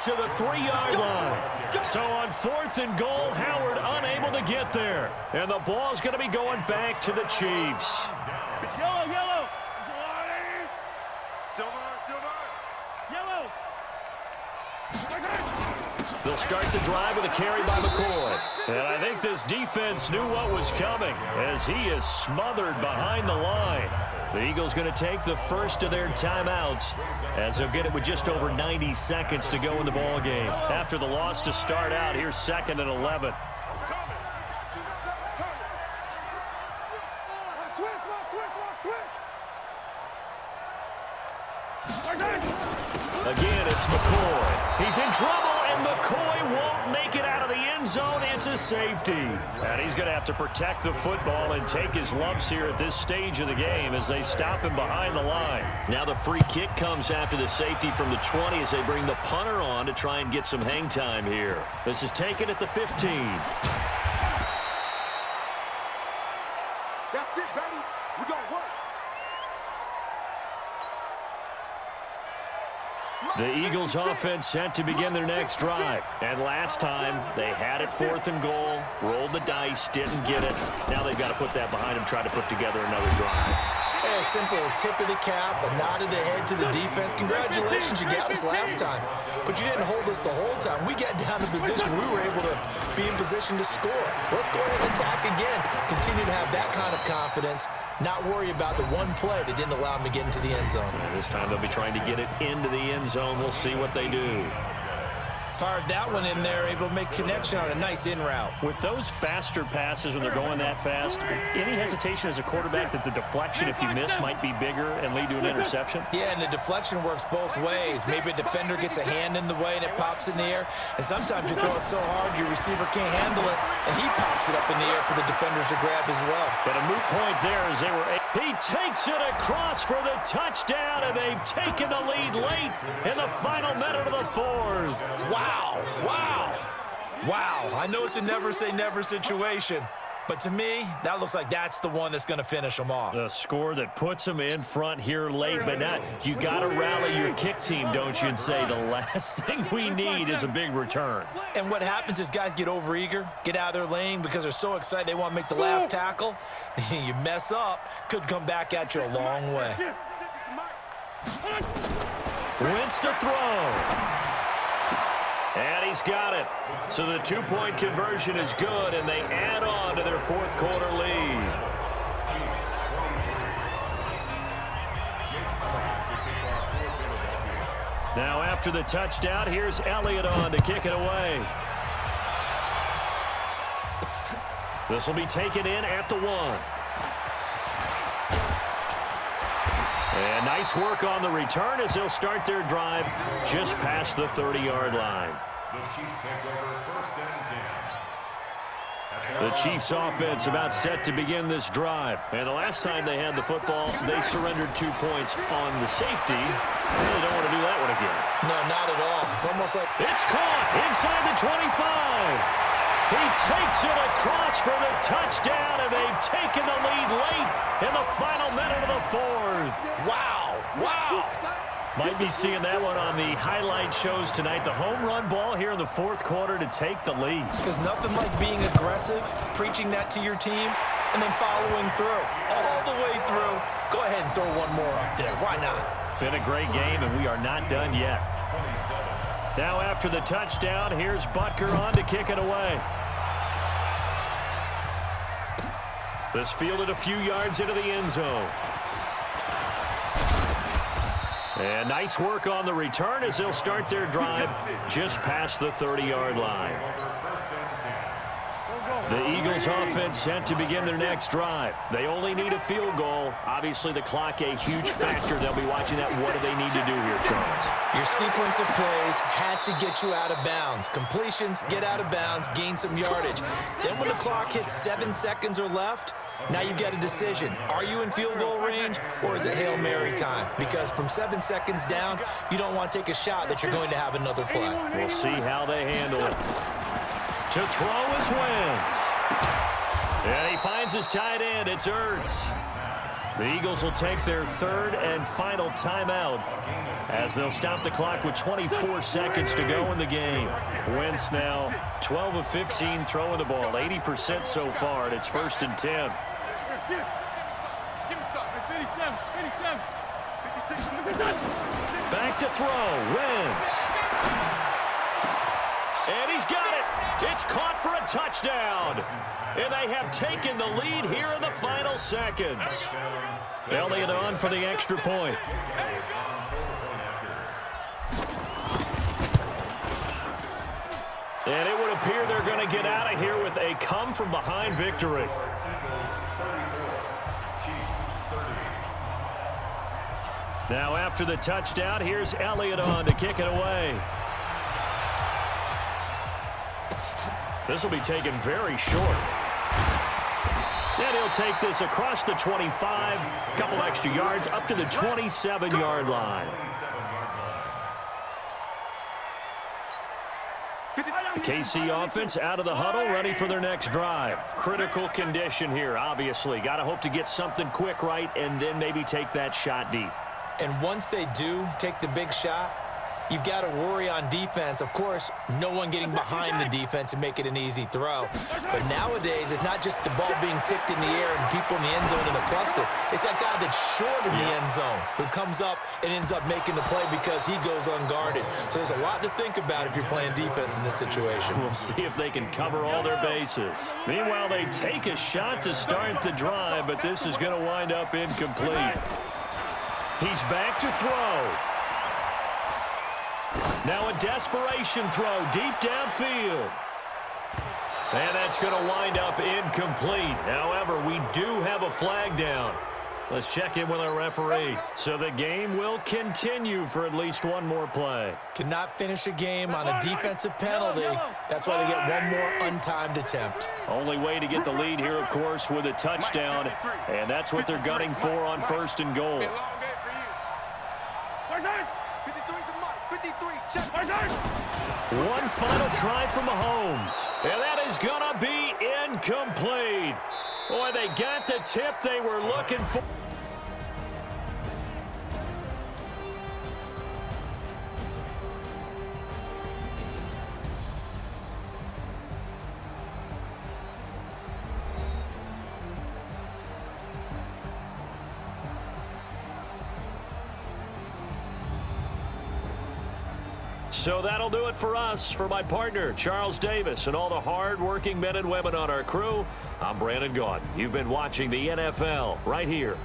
to the 3-yard line. So on 4th and goal, Howard unable to get there. And the ball's going to be going back to the Chiefs. Yellow, yellow. Silver, silver. Yellow. They'll start the drive with a carry by McCoy. And I think this defense knew what was coming as he is smothered behind the line. The Eagles going to take the first of their timeouts as they'll get it with just over 90 seconds to go in the ball game. After the loss to start out, here's 2nd and 11. Again, it's McCoy. He's in trouble, and McCoy won't make it out of the end zone. It's a safety. And he's going to have to protect the football and take his lumps here at this stage of the game as they stop him behind the line. Now the free kick comes after the safety from the 20 as they bring the punter on to try and get some hang time here. This is taken at the 15. That's it, baby. We gonna work. The Eagles offense set to begin their next drive. And last time, they had it 4th and goal, rolled the dice, didn't get it. Now they've got to put that behind them, try to put together another drive. A simple tip of the cap, a nod of the head to the defense. Congratulations, you got us last time. But you didn't hold us the whole time. We got down to position. We were able to be in position to score. Let's go ahead and attack again. Continue to have that kind of confidence. Not worry about the one play that didn't allow them to get into the end zone. And this time they'll be trying to get it into the end zone. We'll see what they do. Fired that one in there, able to make connection on a nice in route. With those faster passes when they're going that fast, any hesitation as a quarterback that the deflection, if you miss, might be bigger and lead to an interception? Yeah, and the deflection works both ways. Maybe a defender gets a hand in the way and it pops in the air. And sometimes you throw it so hard your receiver can't handle it, and he pops it up in the air for the defenders to grab as well. But a moot point there as they were... He takes it across for the touchdown, and they've taken the lead late in the final minute of the 4th. Wow, wow, wow. I know it's a never say never situation, But to me, that looks like that's the one that's going to finish them off. The score that puts them in front here late, but now you got to rally your kick team, don't you, and say the last thing we need is a big return. And what happens is guys get overeager, get out of their lane because they're so excited they want to make the last tackle. You mess up, could come back at you a long way. Wentz to throw. And he's got it. So the two-point conversion is good, and they add on to their fourth quarter lead. Now after the touchdown, here's Elliott on to kick it away. This will be taken in at the 1. And nice work on the return as they'll start their drive just past the 30-yard line. The Chiefs offense about set to begin this drive. And the last time they had the football, they surrendered 2 points on the safety. They don't want to do that one again. No, not at all. It's almost like... It's caught inside the 25. He takes it across for the touchdown, and they've taken the lead late in the final minute of the fourth. Wow, wow. Might be seeing that one on the highlight shows tonight. The home run ball here in the fourth quarter to take the lead. There's nothing like being aggressive, preaching that to your team, and then following through. All the way through. Go ahead and throw one more up there. Why not? Been a great game, and we are not done yet. Now after the touchdown, here's Butker on to kick it away. This fielded a few yards into the end zone. And nice work on the return as they'll start their drive just past the 30-yard line. The Eagles offense set to begin their next drive. They only need a field goal. Obviously, the clock a huge factor. They'll be watching that. What do they need to do here, Charles? Your sequence of plays has to get you out of bounds. Completions, get out of bounds, gain some yardage. Then when the clock hits 7 seconds or left, now you get a decision. Are you in field goal range, or is it Hail Mary time? Because from 7 seconds down, you don't want to take a shot that you're going to have another play. We'll see how they handle it. To throw is Wentz. And he finds his tight end. It's Ertz. The Eagles will take their third and final timeout as they'll stop the clock with 24 seconds to go in the game. Wentz now 12 of 15 throwing the ball, 80% so far, and it's 1st and 10. Back to throw, Wentz. And he's got it. It's caught for a touchdown. And they have taken the lead here in the final seconds. Elliott on for the extra point. And it would appear they're going to get out of here with a come-from-behind victory. Now after the touchdown, here's Elliott on to kick it away. This will be taken very short. And he'll take this across the 25, a couple extra yards, up to the 27-yard line. The KC offense out of the huddle, ready for their next drive. Critical condition here, obviously. Got to hope to get something quick right and then maybe take that shot deep. And once they do take the big shot, you've got to worry on defense. Of course, no one getting behind the defense and make it an easy throw. But nowadays, it's not just the ball being tipped in the air and people in the end zone in a cluster. It's that guy that's short in the end zone who comes up and ends up making the play because he goes unguarded. So there's a lot to think about if you're playing defense in this situation. We'll see if they can cover all their bases. Meanwhile, they take a shot to start the drive, but this is going to wind up incomplete. He's back to throw. Now a desperation throw deep downfield. And that's going to wind up incomplete. However, we do have a flag down. Let's check in with our referee. So the game will continue for at least one more play. Cannot finish a game on a defensive penalty. That's why they get one more untimed attempt. Only way to get the lead here, of course, with a touchdown. And that's what they're gunning for on 1st and goal. One final try from Mahomes. And that is going to be Incomplete. Boy, they got the tip they were looking for. So that'll do it for us. For my partner, Charles Davis, and all the hard-working men and women on our crew, I'm Brandon Gaudin. You've been watching the NFL right here